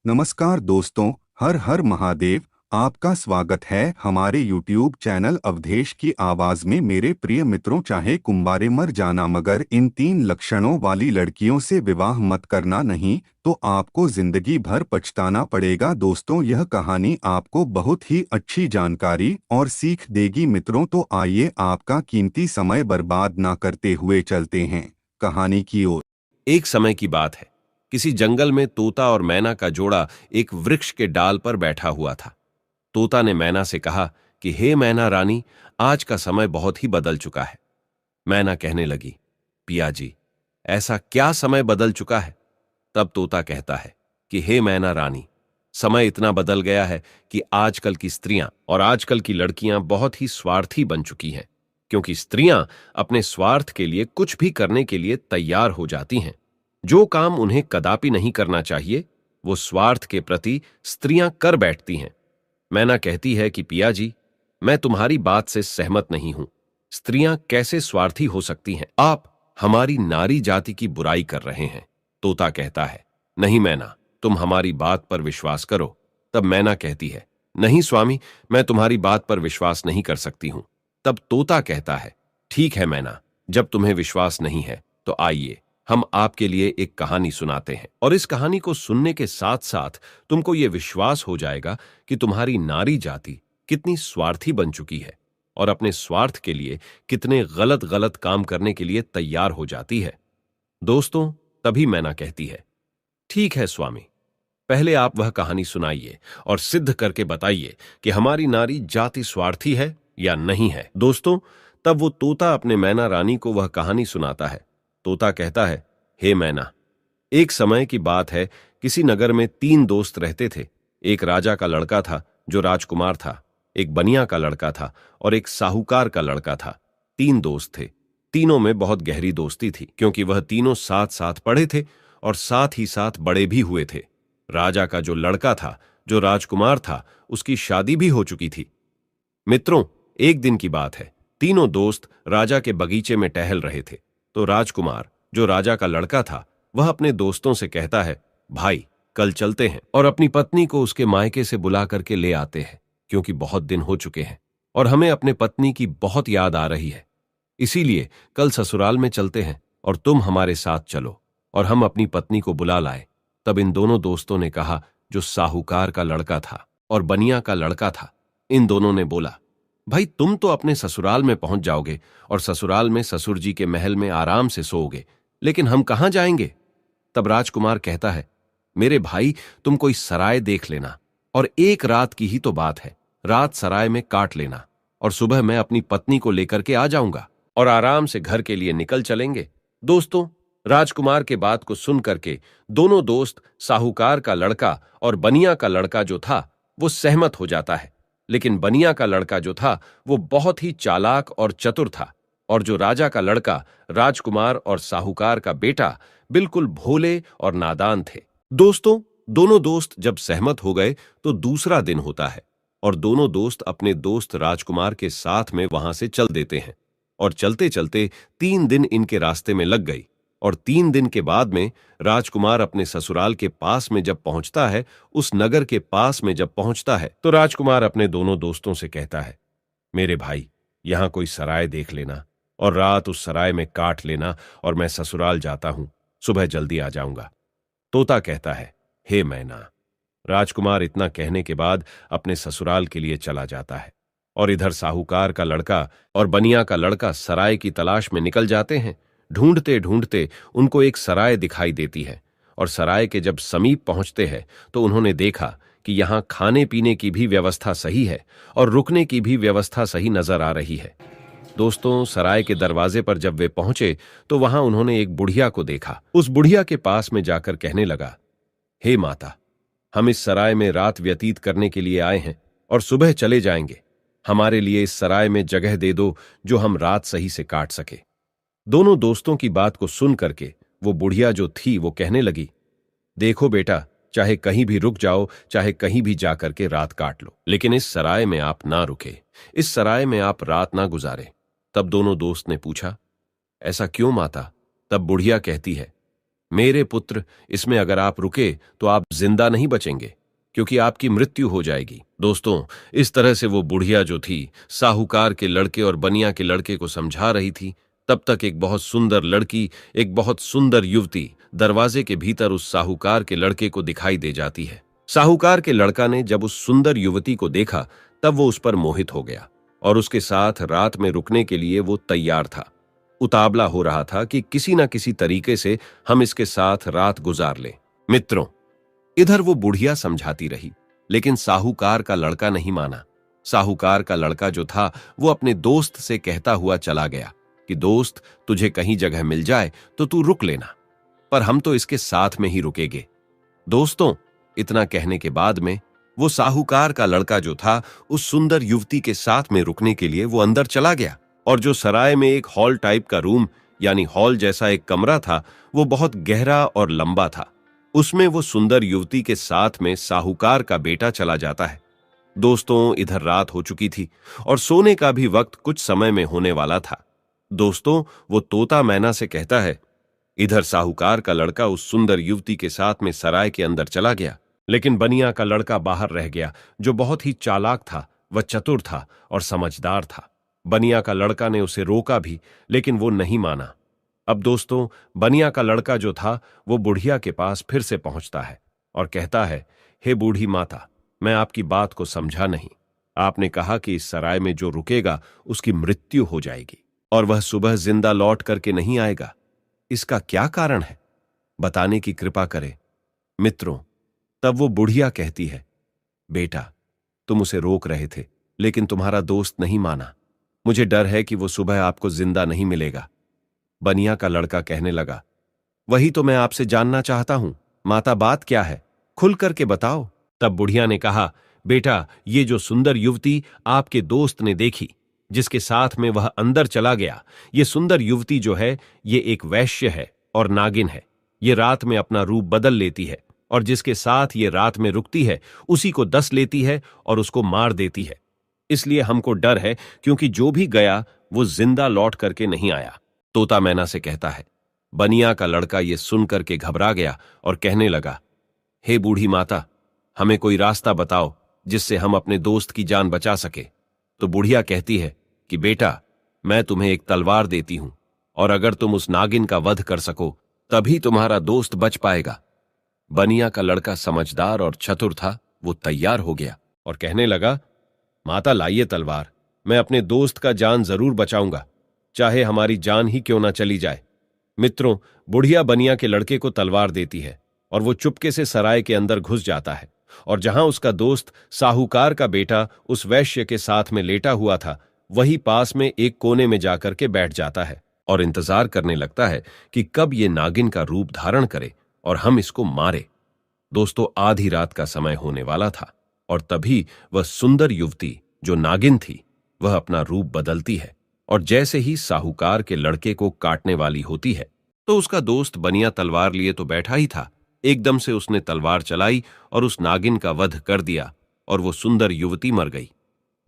नमस्कार दोस्तों, हर हर महादेव। आपका स्वागत है हमारे YouTube चैनल अवधेश की आवाज में। मेरे प्रिय मित्रों, चाहे कुंवारे मर जाना मगर इन 3 लक्षणों वाली लड़कियों से विवाह मत करना, नहीं तो आपको जिंदगी भर पछताना पड़ेगा। दोस्तों, यह कहानी आपको बहुत ही अच्छी जानकारी और सीख देगी। मित्रों, तो आइए आपका कीमती समय बर्बाद ना करते हुए चलते हैं कहानी की ओर। एक समय की बात है। किसी जंगल में तोता और मैना का जोड़ा एक वृक्ष के डाल पर बैठा हुआ था। तोता ने मैना से कहा कि हे मैना रानी, आज का समय बहुत ही बदल चुका है। मैना कहने लगी, पिया जी, ऐसा क्या समय बदल चुका है? तब तोता कहता है कि हे मैना रानी, समय इतना बदल गया है कि आजकल की स्त्रियां और आजकल की लड़कियां बहुत ही स्वार्थी बन चुकी हैं, क्योंकि स्त्रियां अपने स्वार्थ के लिए कुछ भी करने के लिए तैयार हो जाती हैं। जो काम उन्हें कदापि नहीं करना चाहिए, वो स्वार्थ के प्रति स्त्रियां कर बैठती हैं। मैना कहती है कि पिया जी, मैं तुम्हारी बात से सहमत नहीं हूं। स्त्रियां कैसे स्वार्थी हो सकती हैं? आप हमारी नारी जाति की बुराई कर रहे हैं। तोता कहता है, नहीं मैना, तुम हमारी बात पर विश्वास करो। तब मैना कहती है, नहीं स्वामी, मैं तुम्हारी बात पर विश्वास नहीं कर सकती हूं। तब तोता कहता है, ठीक है मैना, जब तुम्हें विश्वास नहीं है तो आइए हम आपके लिए एक कहानी सुनाते हैं, और इस कहानी को सुनने के साथ साथ तुमको यह विश्वास हो जाएगा कि तुम्हारी नारी जाति कितनी स्वार्थी बन चुकी है और अपने स्वार्थ के लिए कितने गलत गलत काम करने के लिए तैयार हो जाती है। दोस्तों, तभी मैना कहती है, ठीक है स्वामी, पहले आप वह कहानी सुनाइए और सिद्ध करके बताइए कि हमारी नारी जाति स्वार्थी है या नहीं है। दोस्तों, तब वो तोता अपने मैना रानी को वह कहानी सुनाता है। तोता कहता है, हे मैना, एक समय की बात है, किसी नगर में 3 दोस्त रहते थे। एक राजा का लड़का था जो राजकुमार था, एक बनिया का लड़का था और एक साहूकार का लड़का था। 3 दोस्त थे। तीनों में बहुत गहरी दोस्ती थी, क्योंकि वह तीनों साथ साथ पढ़े थे और साथ ही साथ बड़े भी हुए थे। राजा का जो लड़का था, जो राजकुमार था, उसकी शादी भी हो चुकी थी। मित्रों, एक दिन की बात है, तीनों दोस्त राजा के बगीचे में टहल रहे थे। तो राजकुमार, जो राजा का लड़का था, वह अपने दोस्तों से कहता है, भाई, कल चलते हैं और अपनी पत्नी को उसके मायके से बुला करके ले आते हैं, क्योंकि बहुत दिन हो चुके हैं और हमें अपने पत्नी की बहुत याद आ रही है। इसीलिए कल ससुराल में चलते हैं और तुम हमारे साथ चलो और हम अपनी पत्नी को बुला लाए। तब इन दोनों दोस्तों ने कहा, जो साहूकार का लड़का था और बनिया का लड़का था, इन दोनों ने बोला, भाई, तुम तो अपने ससुराल में पहुंच जाओगे और ससुराल में ससुर जी के महल में आराम से सोओगे, लेकिन हम कहां जाएंगे? तब राजकुमार कहता है, मेरे भाई, तुम कोई सराय देख लेना और एक रात की ही तो बात है, रात सराय में काट लेना और सुबह मैं अपनी पत्नी को लेकर के आ जाऊंगा और आराम से घर के लिए निकल चलेंगे। दोस्तों, राजकुमार के बात को सुन करके दोनों दोस्त, साहूकार का लड़का और बनिया का लड़का जो था, वो सहमत हो जाता है। लेकिन बनिया का लड़का जो था, वो बहुत ही चालाक और चतुर था, और जो राजा का लड़का, राजकुमार और साहूकार का बेटा, बिल्कुल भोले और नादान थे। दोस्तों, दोनों दोस्त जब सहमत हो गए तो दूसरा दिन होता है और दोनों दोस्त अपने दोस्त राजकुमार के साथ में वहां से चल देते हैं, और चलते चलते 3 दिन इनके रास्ते में लग गई। और 3 दिन के बाद में राजकुमार अपने ससुराल के पास में जब पहुंचता है, उस नगर के पास में जब पहुंचता है, तो राजकुमार अपने दोनों दोस्तों से कहता है, मेरे भाई, यहां कोई सराय देख लेना और रात उस सराय में काट लेना और मैं ससुराल जाता हूं, सुबह जल्दी आ जाऊंगा। तोता कहता है, हे मैना। राजकुमार इतना कहने के बाद अपने ससुराल के लिए चला जाता है, और इधर साहूकार का लड़का और बनिया का लड़का सराय की तलाश में निकल जाते हैं। ढूंढते ढूंढते उनको एक सराय दिखाई देती है, और सराय के जब समीप पहुंचते हैं तो उन्होंने देखा कि यहां खाने पीने की भी व्यवस्था सही है और रुकने की भी व्यवस्था सही नजर आ रही है। दोस्तों, सराय के दरवाजे पर जब वे पहुंचे तो वहां उन्होंने एक बुढ़िया को देखा। उस बुढ़िया के पास में जाकर कहने लगा, हे माता, हम इस सराय में रात व्यतीत करने के लिए आए हैं और सुबह चले जाएंगे। हमारे लिए इस सराय में जगह दे दो जो हम रात सही से काट सके। दोनों दोस्तों की बात को सुन करके वो बुढ़िया जो थी, वो कहने लगी, देखो बेटा, चाहे कहीं भी रुक जाओ, चाहे कहीं भी जाकर के रात काट लो, लेकिन इस सराय में आप ना रुके, इस सराय में आप रात ना गुजारे। तब दोनों दोस्त ने पूछा, ऐसा क्यों माता? तब बुढ़िया कहती है, मेरे पुत्र, इसमें अगर आप रुके तो आप जिंदा नहीं बचेंगे, क्योंकि आपकी मृत्यु हो जाएगी। दोस्तों, इस तरह से वो बुढ़िया जो थी साहूकार के लड़के और बनिया के लड़के को समझा रही थी। तब तक एक बहुत सुंदर लड़की, एक बहुत सुंदर युवती दरवाजे के भीतर उस साहूकार के लड़के को दिखाई दे जाती है। साहूकार के लड़का ने जब उस सुंदर युवती को देखा तब वो उस पर मोहित हो गया और उसके साथ रात में रुकने के लिए वो तैयार था। उतावला हो रहा था कि किसी न किसी तरीके से हम इसके साथ रात गुजार लें। मित्रों, इधर वो बुढ़िया समझाती रही, लेकिन साहूकार का लड़का नहीं माना। साहूकार का लड़का जो था वो अपने दोस्त से कहता हुआ चला गया कि दोस्त, तुझे कहीं जगह मिल जाए तो तू रुक लेना, पर हम तो इसके साथ में ही रुकेंगे। दोस्तों, इतना कहने के बाद में वो साहूकार का लड़का जो था उस सुंदर युवती के साथ में रुकने के लिए वो अंदर चला गया। और जो सराय में एक हॉल टाइप का रूम यानी हॉल जैसा एक कमरा था, वो बहुत गहरा और लंबा था। उसमें वो सुंदर युवती के साथ में साहूकार का बेटा चला जाता है। दोस्तों, इधर रात हो चुकी थी और सोने का भी वक्त कुछ समय में होने वाला था। दोस्तों, वो तोता मैना से कहता है, इधर साहूकार का लड़का उस सुंदर युवती के साथ में सराय के अंदर चला गया, लेकिन बनिया का लड़का बाहर रह गया, जो बहुत ही चालाक था, वह चतुर था और समझदार था। बनिया का लड़का ने उसे रोका भी, लेकिन वो नहीं माना। अब दोस्तों, बनिया का लड़का जो था वो बुढ़िया के पास फिर से पहुंचता है और कहता है, हे बूढ़ी माता, मैं आपकी बात को समझा नहीं। आपने कहा कि इस सराय में जो रुकेगा उसकी मृत्यु हो जाएगी और वह सुबह जिंदा लौट करके नहीं आएगा। इसका क्या कारण है? बताने की कृपा करें। मित्रों, तब वो बुढ़िया कहती है, बेटा, तुम उसे रोक रहे थे, लेकिन तुम्हारा दोस्त नहीं माना। मुझे डर है कि वो सुबह आपको जिंदा नहीं मिलेगा। बनिया का लड़का कहने लगा, वही तो मैं आपसे जानना चाहता हूं, माता, बात क्या है? खुल करके बताओ। तब बुढ़िया ने कहा, बेटा, ये जो सुंदर युवती आपके दोस्त ने देखी, जिसके साथ में वह अंदर चला गया, ये सुंदर युवती जो है ये एक वैश्य है और नागिन है। ये रात में अपना रूप बदल लेती है और जिसके साथ ये रात में रुकती है उसी को डस लेती है और उसको मार देती है। इसलिए हमको डर है, क्योंकि जो भी गया वो जिंदा लौट करके नहीं आया। तोता मैना से कहता है। बनिया का लड़का ये सुन करके घबरा गया और कहने लगा, हे बूढ़ी माता, हमें कोई रास्ता बताओ जिससे हम अपने दोस्त की जान बचा सके। तो बुढ़िया कहती है कि बेटा, मैं तुम्हें एक तलवार देती हूं और अगर तुम उस नागिन का वध कर सको तभी तुम्हारा दोस्त बच पाएगा। बनिया का लड़का समझदार और चतुर था, वो तैयार हो गया और कहने लगा, माता, लाइए तलवार, मैं अपने दोस्त का जान जरूर बचाऊंगा, चाहे हमारी जान ही क्यों ना चली जाए। मित्रों, बुढ़िया बनिया के लड़के को तलवार देती है और वो चुपके से सराय के अंदर घुस जाता है और जहां उसका दोस्त साहूकार का बेटा उस वैश्य के साथ में लेटा हुआ था, वही पास में एक कोने में जाकर के बैठ जाता है और इंतजार करने लगता है कि कब ये नागिन का रूप धारण करे और हम इसको मारे। दोस्तों, आधी रात का समय होने वाला था और तभी वह सुंदर युवती जो नागिन थी वह अपना रूप बदलती है और जैसे ही साहूकार के लड़के को काटने वाली होती है तो उसका दोस्त बनिया तलवार लिए तो बैठा ही था, एकदम से उसने तलवार चलाई और उस नागिन का वध कर दिया और वो सुंदर युवती मर गई।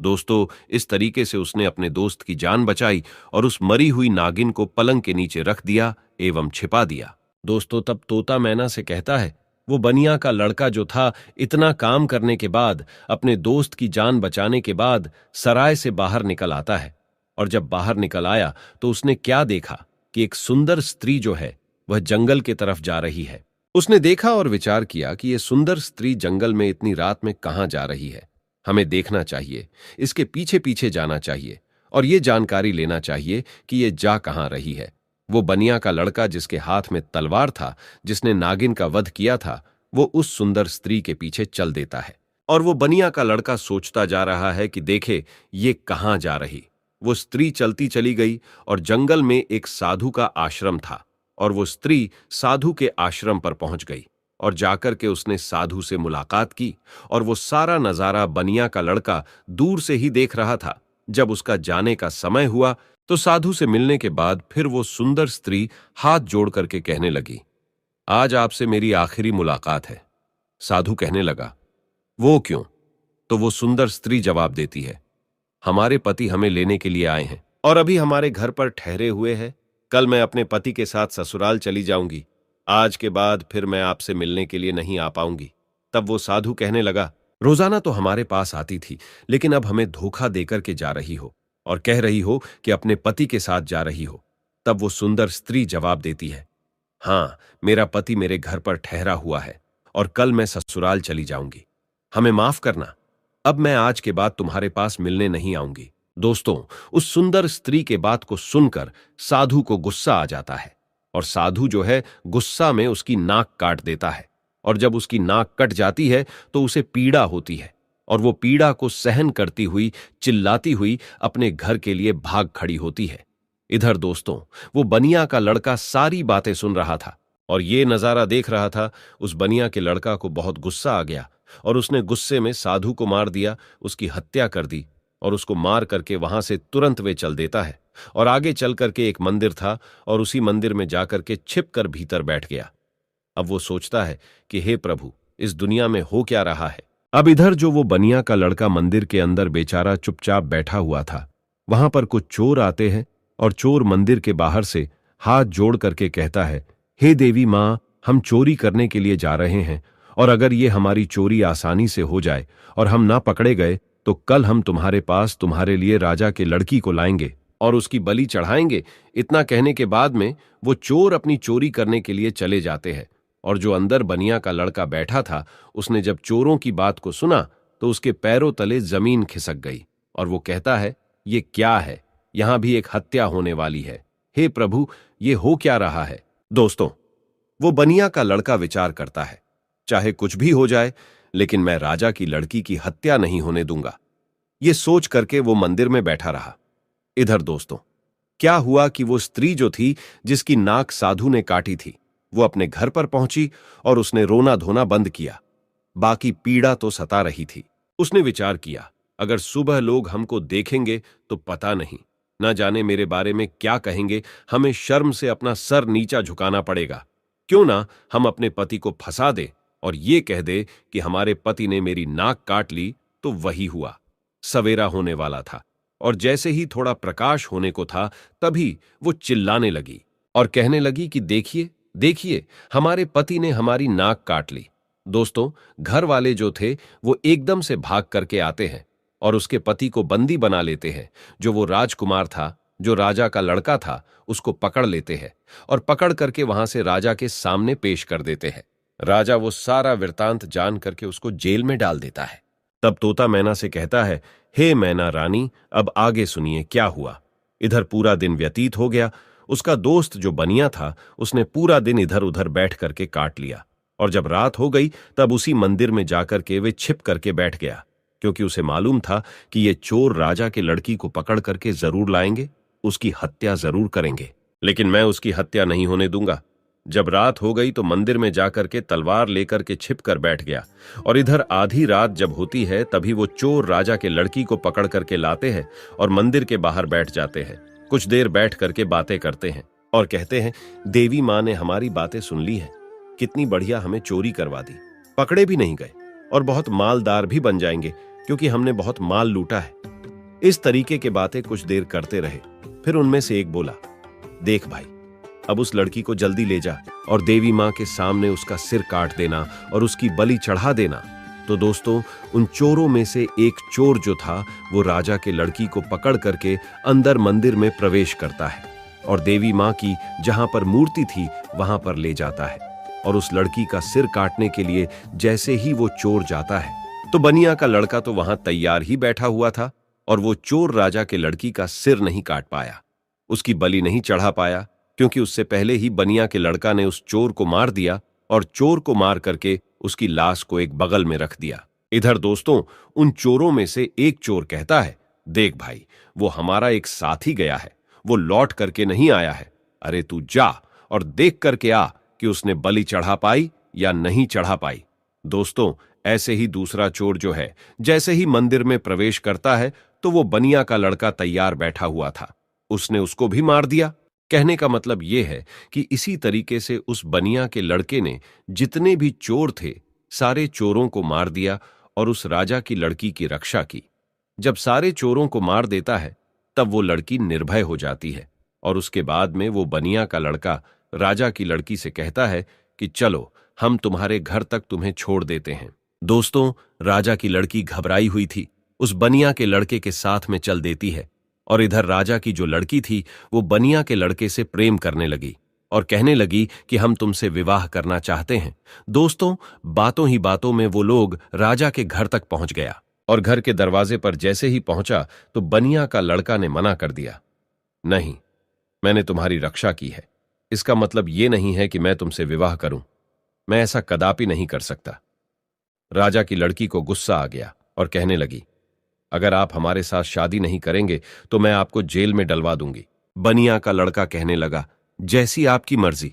दोस्तों, इस तरीके से उसने अपने दोस्त की जान बचाई और उस मरी हुई नागिन को पलंग के नीचे रख दिया एवं छिपा दिया। दोस्तों, तब तोता मैना से कहता है, वो बनिया का लड़का जो था इतना काम करने के बाद, अपने दोस्त की जान बचाने के बाद सराय से बाहर निकल आता है और जब बाहर निकल आया तो उसने क्या देखा कि एक सुंदर स्त्री जो है वह जंगल की तरफ जा रही है। उसने देखा और विचार किया कि यह सुंदर स्त्री जंगल में इतनी रात में कहां जा रही है। हमें देखना चाहिए, इसके पीछे पीछे जाना चाहिए और ये जानकारी लेना चाहिए कि ये जा कहां रही है। वो बनिया का लड़का जिसके हाथ में तलवार था, जिसने नागिन का वध किया था, वो उस सुंदर स्त्री के पीछे चल देता है और वो बनिया का लड़का सोचता जा रहा है कि देखे ये कहां जा रही। वो स्त्री चलती चली गई और जंगल में एक साधु का आश्रम था और वो स्त्री साधु के आश्रम पर पहुंच गई और जाकर के उसने साधु से मुलाकात की और वो सारा नजारा बनिया का लड़का दूर से ही देख रहा था। जब उसका जाने का समय हुआ तो साधु से मिलने के बाद फिर वो सुंदर स्त्री हाथ जोड़ करके कहने लगी, आज आपसे मेरी आखिरी मुलाकात है। साधु कहने लगा, वो क्यों? तो वो सुंदर स्त्री जवाब देती है, हमारे पति हमें लेने के लिए आए हैं और अभी हमारे घर पर ठहरे हुए हैं। कल मैं अपने पति के साथ ससुराल चली जाऊंगी। आज के बाद फिर मैं आपसे मिलने के लिए नहीं आ पाऊंगी। तब वो साधु कहने लगा, रोजाना तो हमारे पास आती थी, लेकिन अब हमें धोखा देकर के जा रही हो और कह रही हो कि अपने पति के साथ जा रही हो। तब वो सुंदर स्त्री जवाब देती है, हाँ, मेरा पति मेरे घर पर ठहरा हुआ है और कल मैं ससुराल चली जाऊंगी। हमें माफ करना, अब मैं आज के बाद तुम्हारे पास मिलने नहीं आऊंगी। दोस्तों, उस सुंदर स्त्री के बात को सुनकर साधु को गुस्सा आ जाता है और साधु जो है गुस्सा में उसकी नाक काट देता है। और जब उसकी नाक कट जाती है तो उसे पीड़ा होती है और वो पीड़ा को सहन करती हुई चिल्लाती हुई अपने घर के लिए भाग खड़ी होती है। इधर दोस्तों, वो बनिया का लड़का सारी बातें सुन रहा था और ये नजारा देख रहा था। उस बनिया के लड़का को बहुत गुस्सा आ गया और उसने गुस्से में साधु को मार दिया, उसकी हत्या कर दी और उसको मार करके वहां से तुरंत वे चल देता है और आगे चल करके एक मंदिर था और उसी मंदिर में जाकर के छिप कर भीतर बैठ गया। अब वो सोचता है कि हे प्रभु, इस दुनिया में हो क्या रहा है। अब इधर जो वो बनिया का लड़का मंदिर के अंदर बेचारा चुपचाप बैठा हुआ था, वहां पर कुछ चोर आते हैं और चोर मंदिर के बाहर से हाथ जोड़ करके कहता है, हे देवी मां, हम चोरी करने के लिए जा रहे हैं और अगर ये हमारी चोरी आसानी से हो जाए और हम ना पकड़े गए तो कल हम तुम्हारे पास तुम्हारे लिए राजा के लड़की को लाएंगे और उसकी बलि चढ़ाएंगे। इतना कहने के बाद में वो चोर अपनी चोरी करने के लिए चले जाते हैं और जो अंदर बनिया का लड़का बैठा था, उसने जब चोरों की बात को सुना तो उसके पैरों तले जमीन खिसक गई और वो कहता है, ये क्या है, यहां भी एक हत्या होने वाली है। हे प्रभु, ये हो क्या रहा है। दोस्तों, वो बनिया का लड़का विचार करता है, चाहे कुछ भी हो जाए लेकिन मैं राजा की लड़की की हत्या नहीं होने दूंगा। ये सोच करके वो मंदिर में बैठा रहा। इधर दोस्तों, क्या हुआ कि वो स्त्री जो थी जिसकी नाक साधु ने काटी थी, वो अपने घर पर पहुंची और उसने रोना धोना बंद किया। बाकी पीड़ा तो सता रही थी। उसने विचार किया, अगर सुबह लोग हमको देखेंगे तो पता नहीं, ना जाने मेरे बारे में क्या कहेंगे। हमें शर्म से अपना सर नीचा झुकाना पड़ेगा। क्यों ना हम अपने पति को फंसा दे और ये कह दे कि हमारे पति ने मेरी नाक काट ली। तो वही हुआ। सवेरा होने वाला था और जैसे ही थोड़ा प्रकाश होने को था, तभी वो चिल्लाने लगी और कहने लगी कि देखिए देखिए, हमारे पति ने हमारी नाक काट ली। दोस्तों, घर वाले जो थे वो एकदम से भाग करके आते हैं और उसके पति को बंदी बना लेते हैं। जो वो राजकुमार था, जो राजा का लड़का था, उसको पकड़ लेते हैं और पकड़ करके वहां से राजा के सामने पेश कर देते हैं। राजा वो सारा वृतांत जान करके उसको जेल में डाल देता है। तब तोता मैना से कहता है, हे मैना रानी, अब आगे सुनिए क्या हुआ। इधर पूरा दिन व्यतीत हो गया। उसका दोस्त जो बनिया था, उसने पूरा दिन इधर उधर बैठ करके काट लिया और जब रात हो गई तब उसी मंदिर में जाकर के वे छिप करके बैठ गया, क्योंकि उसे मालूम था कि ये चोर राजा के लड़की को पकड़ करके जरूर लाएंगे, उसकी हत्या जरूर करेंगे, लेकिन मैं उसकी हत्या नहीं होने दूंगा। जब रात हो गई तो मंदिर में जाकर के तलवार लेकर के छिप कर बैठ गया और इधर आधी रात जब होती है तभी वो चोर राजा के लड़की को पकड़ करके लाते हैं और मंदिर के बाहर बैठ जाते हैं। कुछ देर बैठ करके बातें करते हैं और कहते हैं, देवी माँ ने हमारी बातें सुन ली है, कितनी बढ़िया हमें चोरी करवा दी, पकड़े भी नहीं गए और बहुत मालदार भी बन जाएंगे क्योंकि हमने बहुत माल लूटा है। इस तरीके के बातें कुछ देर करते रहे। फिर उनमें से एक बोला, देख भाई, अब उस लड़की को जल्दी ले जा और देवी माँ के सामने उसका सिर काट देना और उसकी बलि चढ़ा देना। तो दोस्तों, उन चोरों में से एक चोर जो था वो राजा के लड़की को पकड़ करके अंदर मंदिर में प्रवेश करता है और देवी माँ की जहां पर मूर्ति थी वहां पर ले जाता है और उस लड़की का सिर काटने के लिए जैसे ही वो चोर जाता है तो बनिया का लड़का तो वहां तैयार ही बैठा हुआ था और वो चोर राजा के लड़की का सिर नहीं काट पाया, उसकी बलि नहीं चढ़ा पाया, क्योंकि उससे पहले ही बनिया के लड़का ने उस चोर को मार दिया और चोर को मार करके उसकी लाश को एक बगल में रख दिया। इधर दोस्तों, उन चोरों में से एक चोर कहता है, देख भाई, वो हमारा एक साथी गया है, वो लौट करके नहीं आया है। अरे तू जा और देख करके आ कि उसने बलि चढ़ा पाई या नहीं चढ़ा पाई। दोस्तों, ऐसे ही दूसरा चोर जो है जैसे ही मंदिर में प्रवेश करता है तो वो बनिया का लड़का तैयार बैठा हुआ था, उसने उसको भी मार दिया। कहने का मतलब यह है कि इसी तरीके से उस बनिया के लड़के ने जितने भी चोर थे सारे चोरों को मार दिया और उस राजा की लड़की की रक्षा की। जब सारे चोरों को मार देता है तब वो लड़की निर्भय हो जाती है और उसके बाद में वो बनिया का लड़का राजा की लड़की से कहता है कि चलो हम तुम्हारे घर तक तुम्हें छोड़ देते हैं। दोस्तों, राजा की लड़की घबराई हुई थी, उस बनिया के लड़के के साथ में चल देती है। और इधर राजा की जो लड़की थी वो बनिया के लड़के से प्रेम करने लगी और कहने लगी कि हम तुमसे विवाह करना चाहते हैं। दोस्तों, बातों ही बातों में वो लोग राजा के घर तक पहुंच गया और घर के दरवाजे पर जैसे ही पहुंचा तो बनिया का लड़का ने मना कर दिया, नहीं, मैंने तुम्हारी रक्षा की है, इसका मतलब ये नहीं है कि मैं तुमसे विवाह करूं, मैं ऐसा कदापि नहीं कर सकता। राजा की लड़की को गुस्सा आ गया और कहने लगी, अगर आप हमारे साथ शादी नहीं करेंगे तो मैं आपको जेल में डलवा दूंगी। बनिया का लड़का कहने लगा, जैसी आपकी मर्जी,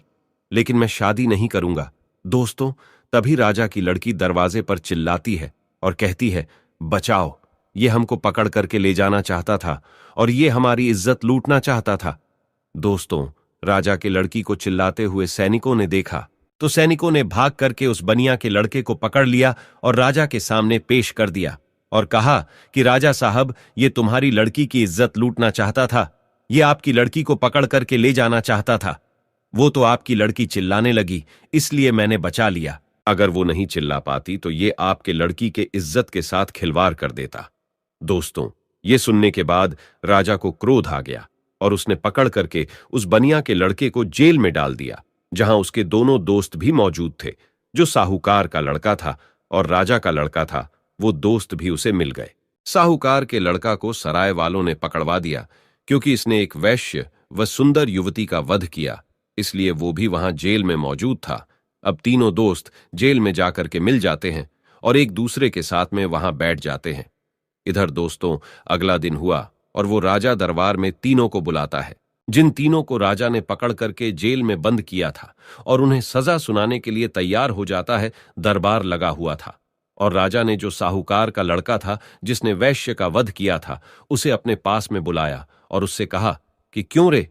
लेकिन मैं शादी नहीं करूंगा। दोस्तों, तभी राजा की लड़की दरवाजे पर चिल्लाती है और कहती है, बचाओ, ये हमको पकड़ करके ले जाना चाहता था और ये हमारी इज्जत लूटना चाहता था। दोस्तों, राजा के लड़की को चिल्लाते हुए सैनिकों ने देखा तो सैनिकों ने भाग करके उस बनिया के लड़के को पकड़ लिया और राजा के सामने पेश कर दिया और कहा कि राजा साहब, ये तुम्हारी लड़की की इज्जत लूटना चाहता था, ये आपकी लड़की को पकड़ करके ले जाना चाहता था। वो तो आपकी लड़की चिल्लाने लगी, इसलिए मैंने बचा लिया। अगर वो नहीं चिल्ला पाती तो ये आपके लड़की के इज्जत के साथ खिलवाड़ कर देता। दोस्तों, ये सुनने के बाद राजा को क्रोध आ गया और उसने पकड़ करके उस बनिया के लड़के को जेल में डाल दिया, जहां उसके दोनों दोस्त भी मौजूद थे। जो साहूकार का लड़का था और राजा का लड़का था, वो दोस्त भी उसे मिल गए। साहूकार के लड़का को सराय वालों ने पकड़वा दिया क्योंकि इसने एक वैश्य व सुंदर युवती का वध किया, इसलिए वो भी वहां जेल में मौजूद था। अब तीनों दोस्त जेल में जाकर के मिल जाते हैं और एक दूसरे के साथ में वहां बैठ जाते हैं। इधर दोस्तों, अगला दिन हुआ और वो राजा दरबार में तीनों को बुलाता है, जिन तीनों को राजा ने पकड़ करके जेल में बंद किया था, और उन्हें सजा सुनाने के लिए तैयार हो जाता है। दरबार लगा हुआ था और राजा ने जो साहूकार का लड़का था जिसने वैश्य का वध किया था, उसे अपने पास में बुलाया और उससे कहा कि क्यों रे,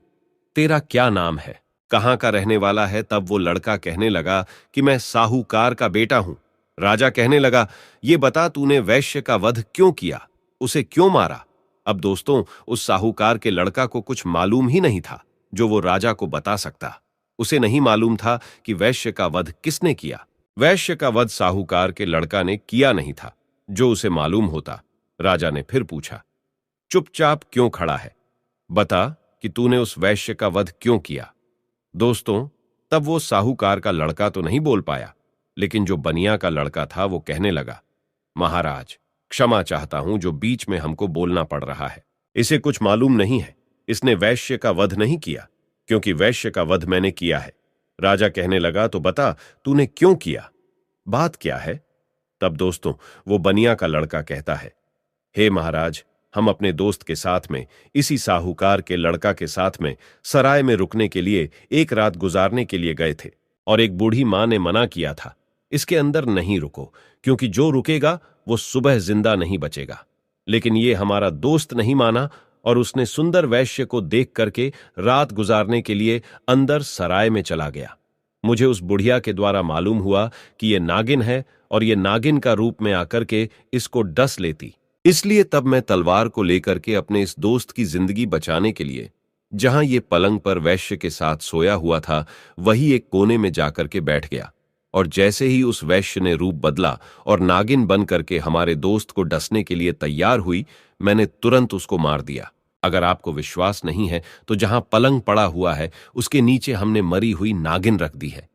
तेरा क्या नाम है, कहाँ का रहने वाला है। तब वो लड़का कहने लगा कि मैं साहूकार का बेटा हूं। राजा कहने लगा, ये बता, तूने वैश्य का वध क्यों किया, उसे क्यों मारा। अब दोस्तों, उस साहूकार के लड़का को कुछ मालूम ही नहीं था जो वो राजा को बता सकता। उसे नहीं मालूम था कि वैश्य का वध किसने किया। वैश्य का वध साहूकार के लड़का ने किया नहीं था। जो उसे मालूम होता, राजा ने फिर पूछा, चुपचाप क्यों खड़ा है, बता कि तूने उस वैश्य का वध क्यों किया। दोस्तों, तब वो साहूकार का लड़का तो नहीं बोल पाया, लेकिन जो बनिया का लड़का था वो कहने लगा, महाराज, क्षमा चाहता हूं जो बीच में हमको बोलना पड़ रहा है। इसे कुछ मालूम नहीं है, इसने वैश्य का वध नहीं किया, क्योंकि वैश्य का वध मैंने किया है। राजा कहने लगा, तो बता, तूने क्यों किया, बात क्या है। तब दोस्तों, वो बनिया का लड़का कहता है, हे महाराज, हम अपने दोस्त के साथ में, इसी साहूकार के लड़का के साथ में सराय में रुकने के लिए एक रात गुजारने के लिए गए थे और एक बूढ़ी मां ने मना किया था, इसके अंदर नहीं रुको, क्योंकि जो रुकेगा वो सुबह जिंदा नहीं बचेगा। लेकिन ये हमारा दोस्त नहीं माना और उसने सुंदर वैश्य को देख करके रात गुजारने के लिए अंदर सराय में चला गया। मुझे उस बुढ़िया के द्वारा मालूम हुआ कि ये नागिन है और ये नागिन का रूप में आकर के इसको डस लेती, इसलिए तब मैं तलवार को लेकर के अपने इस दोस्त की जिंदगी बचाने के लिए जहां ये पलंग पर वैश्य के साथ सोया हुआ था, वही एक कोने में जाकर के बैठ गया। और जैसे ही उस वैश्य ने रूप बदला और नागिन बन करके हमारे दोस्त को डसने के लिए तैयार हुई, मैंने तुरंत उसको मार दिया। अगर आपको विश्वास नहीं है तो जहां पलंग पड़ा हुआ है उसके नीचे हमने मरी हुई नागिन रख दी है,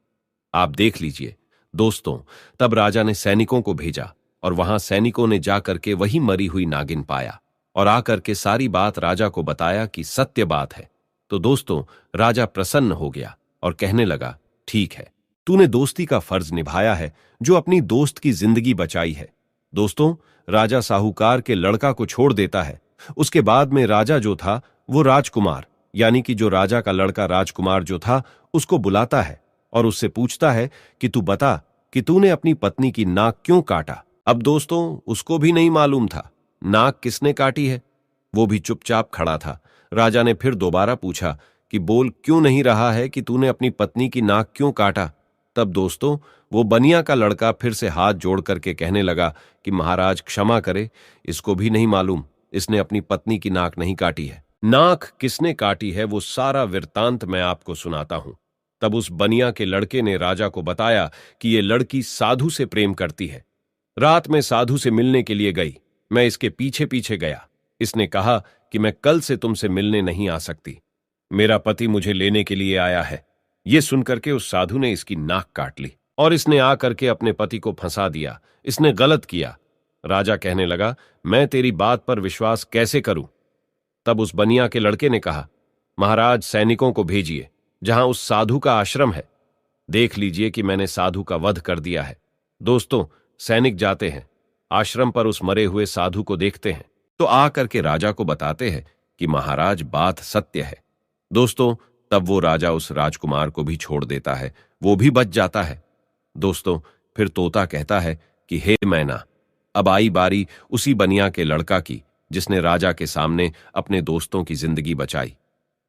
आप देख लीजिए। दोस्तों, तब राजा ने सैनिकों को भेजा और वहां सैनिकों ने जाकर के वही मरी हुई नागिन पाया और आकर के सारी बात राजा को बताया कि सत्य बात है। तो दोस्तों, राजा प्रसन्न हो गया और कहने लगा, ठीक है, तूने दोस्ती का फर्ज निभाया है, जो अपनी दोस्त की जिंदगी बचाई है। दोस्तों, राजा साहूकार के लड़का को छोड़ देता है। उसके बाद में राजा जो था वो राजकुमार, यानी कि जो राजा का लड़का राजकुमार जो था, उसको बुलाता है और उससे पूछता है कि तू बता कि तूने अपनी पत्नी की नाक क्यों काटा। अब दोस्तों, उसको भी नहीं मालूम था नाक किसने काटी है, वो भी चुपचाप खड़ा था। राजा ने फिर दोबारा पूछा कि बोल क्यों नहीं रहा है कि तूने अपनी पत्नी की नाक क्यों काटा। तब दोस्तों, वो बनिया का लड़का फिर से हाथ जोड़ करके कहने लगा कि महाराज क्षमा करे, इसको भी नहीं मालूम, इसने अपनी पत्नी की नाक नहीं काटी है। नाक किसने काटी है वो सारा वृत्तांत मैं आपको सुनाता हूं। तब उस बनिया के लड़के ने राजा को बताया कि ये लड़की साधु से प्रेम करती है। रात में साधु से मिलने के लिए गई। मैं इसके पीछे पीछे गया। इसने कहा कि मैं कल से तुमसे मिलने नहीं आ सकती, मेरा पति मुझे लेने के लिए आया है। ये सुनकर के उस साधु ने इसकी नाक काट ली और इसने आकर के अपने पति को फंसा दिया। इसने गलत किया। राजा कहने लगा, मैं तेरी बात पर विश्वास कैसे करूं? तब उस बनिया के लड़के ने कहा, महाराज, सैनिकों को भेजिए जहां उस साधु का आश्रम है। देख लीजिए कि मैंने साधु का वध कर दिया है। दोस्तों, सैनिक जाते हैं, आश्रम पर उस मरे हुए साधु को देखते हैं, तो आकर के राजा को बताते हैं कि महाराज, बात सत्य है। दोस्तों, तब वो राजा उस राजकुमार को भी छोड़ देता है, वो भी बच जाता है। दोस्तों, फिर तोता कहता है कि हे मैना, अब आई बारी उसी बनिया के लड़का की जिसने राजा के सामने अपने दोस्तों की जिंदगी बचाई।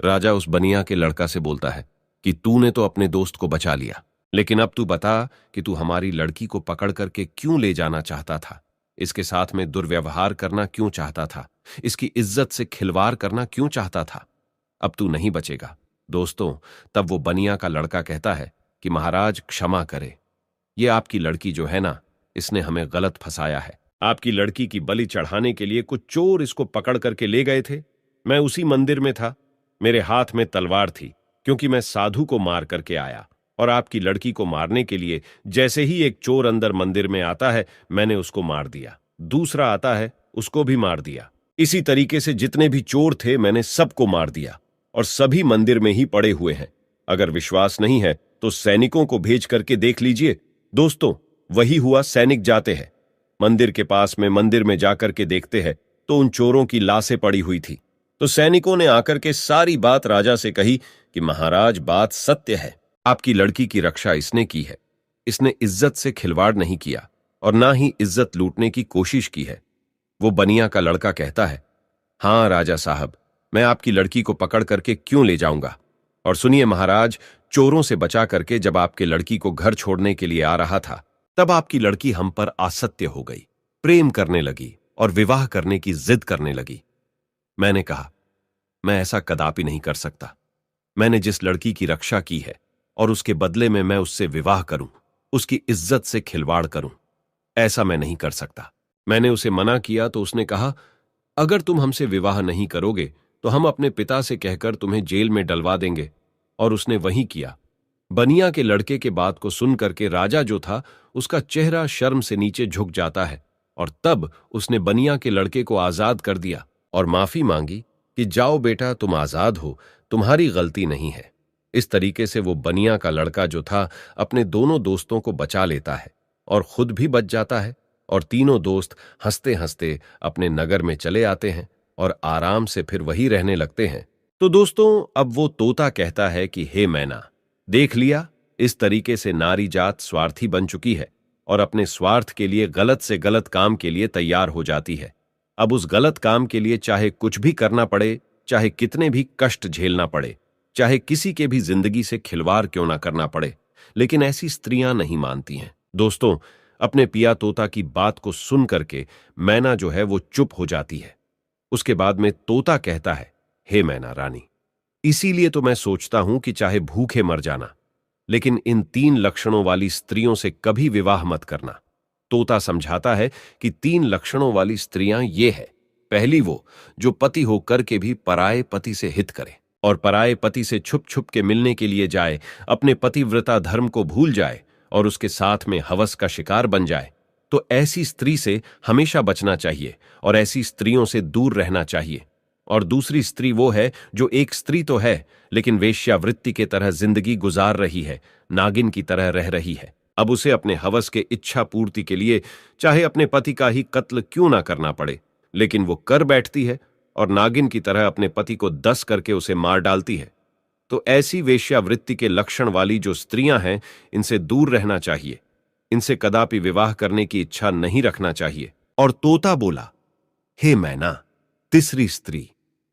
राजा उस बनिया के लड़का से बोलता है कि तूने तो अपने दोस्त को बचा लिया, लेकिन अब तू बता कि तू हमारी लड़की को पकड़ करके क्यों ले जाना चाहता था, इसके साथ में दुर्व्यवहार करना क्यों चाहता था, इसकी इज्जत से खिलवाड़ करना क्यों चाहता था। अब तू नहीं बचेगा। दोस्तों, तब वो बनिया का लड़का कहता है कि महाराज, क्षमा करे, ये आपकी लड़की जो है ना, इसने हमें गलत फंसाया है। आपकी लड़की की बलि चढ़ाने के लिए कुछ चोर इसको पकड़ करके ले गए थे। मैं उसी मंदिर में था, मेरे हाथ में तलवार थी, क्योंकि मैं साधु को मार करके आया, और आपकी लड़की को मारने के लिए जैसे ही एक चोर अंदर मंदिर में आता है, मैंने उसको मार दिया। दूसरा आता है, उसको भी मार दिया। इसी तरीके से जितने भी चोर थे, मैंने सबको मार दिया, और सभी मंदिर में ही पड़े हुए हैं। अगर विश्वास नहीं है तो सैनिकों को भेज करके देख लीजिए। दोस्तों, वही हुआ। सैनिक जाते हैं मंदिर के पास में, मंदिर में जाकर के देखते हैं तो उन चोरों की लाशें पड़ी हुई थी। तो सैनिकों ने आकर के सारी बात राजा से कही कि महाराज, बात सत्य है, आपकी लड़की की रक्षा इसने की है। इसने इज्जत से खिलवाड़ नहीं किया और ना ही इज्जत लूटने की कोशिश की है। वो बनिया का लड़का कहता है, हां राजा साहब, मैं आपकी लड़की को पकड़ करके क्यों ले जाऊंगा। और सुनिए महाराज, चोरों से बचा करके जब आपके लड़की को घर छोड़ने के लिए आ रहा था, तब आपकी लड़की हम पर आसक्ति हो गई, प्रेम करने लगी और विवाह करने की जिद करने लगी। मैंने कहा, मैं ऐसा कदापि नहीं कर सकता। मैंने जिस लड़की की रक्षा की है और उसके बदले में मैं उससे विवाह करूं, उसकी इज्जत से खिलवाड़ करूं, ऐसा मैं नहीं कर सकता। मैंने उसे मना किया तो उसने कहा, अगर तुम हमसे विवाह नहीं करोगे तो हम अपने पिता से कहकर तुम्हें जेल में डलवा देंगे। और उसने वही किया। बनिया के लड़के के बात को सुन करके राजा जो था, उसका चेहरा शर्म से नीचे झुक जाता है, और तब उसने बनिया के लड़के को आजाद कर दिया और माफी मांगी कि जाओ बेटा, तुम आजाद हो, तुम्हारी गलती नहीं है। इस तरीके से वो बनिया का लड़का जो था, अपने दोनों दोस्तों को बचा लेता है और खुद भी बच जाता है, और तीनों दोस्त हंसते हंसते अपने नगर में चले आते हैं और आराम से फिर वही रहने लगते हैं। तो दोस्तों, अब वो तोता कहता है कि हे मैना, देख लिया, इस तरीके से नारी जात स्वार्थी बन चुकी है और अपने स्वार्थ के लिए गलत से गलत काम के लिए तैयार हो जाती है। अब उस गलत काम के लिए चाहे कुछ भी करना पड़े, चाहे कितने भी कष्ट झेलना पड़े, चाहे किसी के भी जिंदगी से खिलवाड़ क्यों ना करना पड़े, लेकिन ऐसी स्त्रियां नहीं मानती हैं। दोस्तों, अपने पिया तोता की बात को सुन करके मैना जो है वो चुप हो जाती है। उसके बाद में तोता कहता है, हे मैना रानी, इसीलिए तो मैं सोचता हूं कि चाहे भूखे मर जाना, लेकिन इन 3 लक्षणों वाली स्त्रियों से कभी विवाह मत करना। तोता समझाता है कि 3 लक्षणों वाली स्त्रियां ये है। पहली, वो जो पति होकर के भी पराये पति से हित करे और पराये पति से छुप छुप के मिलने के लिए जाए, अपने पतिव्रता धर्म को भूल जाए और उसके साथ में हवस का शिकार बन जाए। तो ऐसी स्त्री से हमेशा बचना चाहिए और ऐसी स्त्रियों से दूर रहना चाहिए। और दूसरी स्त्री वो है जो एक स्त्री तो है, लेकिन वेश्यावृत्ति के तरह जिंदगी गुजार रही है, नागिन की तरह रह रही है। अब उसे अपने हवस के इच्छा पूर्ति के लिए चाहे अपने पति का ही कत्ल क्यों ना करना पड़े, लेकिन वो कर बैठती है और नागिन की तरह अपने पति को दस करके उसे मार डालती है। तो ऐसी वेश्यावृत्ति के लक्षण वाली जो स्त्रियां हैं, इनसे दूर रहना चाहिए, इनसे कदापि विवाह करने की इच्छा नहीं रखना चाहिए। और तोता बोला, हे मैना, तीसरी स्त्री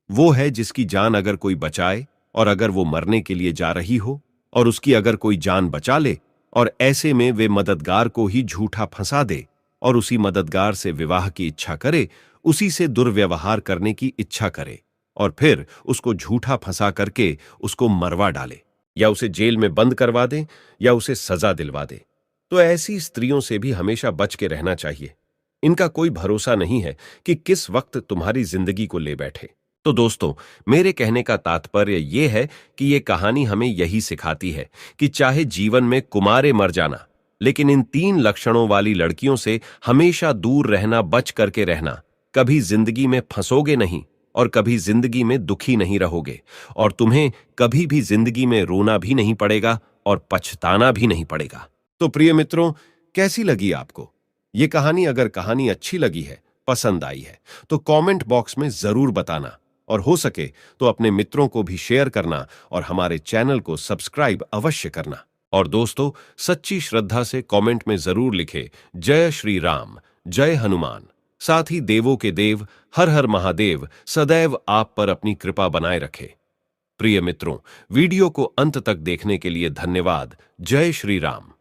वो है जिसकी जान अगर कोई बचाए और अगर वो मरने के लिए जा रही हो और उसकी अगर कोई जान बचा ले और ऐसे में वे मददगार को ही झूठा फंसा दे और उसी मददगार से विवाह की इच्छा करे, उसी से दुर्व्यवहार करने की इच्छा करे और फिर उसको झूठा फंसा करके उसको मरवा डाले। या उसे जेल में बंद करवा दें या उसे सजा दिलवा दें। तो ऐसी स्त्रियों से भी हमेशा बच के रहना चाहिए। इनका कोई भरोसा नहीं है कि किस वक्त तुम्हारी जिंदगी को ले बैठे। तो दोस्तों, मेरे कहने का तात्पर्य यह है कि यह कहानी हमें यही सिखाती है कि चाहे जीवन में कुमारे मर जाना, लेकिन इन 3 लक्षणों वाली लड़कियों से हमेशा दूर रहना, बच करके रहना। कभी जिंदगी में फंसोगे नहीं और कभी जिंदगी में दुखी नहीं रहोगे, और तुम्हें कभी भी जिंदगी में रोना भी नहीं पड़ेगा और पछताना भी नहीं पड़ेगा। तो प्रिय मित्रों, कैसी लगी आपको ये कहानी? अगर कहानी अच्छी लगी है, पसंद आई है, तो कमेंट बॉक्स में जरूर बताना, और हो सके तो अपने मित्रों को भी शेयर करना और हमारे चैनल को सब्सक्राइब अवश्य करना। और दोस्तों, सच्ची श्रद्धा से कमेंट में जरूर लिखे जय श्री राम, जय हनुमान। साथ ही देवों के देव हर हर महादेव सदैव आप पर अपनी कृपा बनाए रखे। प्रिय मित्रों, वीडियो को अंत तक देखने के लिए धन्यवाद। जय श्री राम।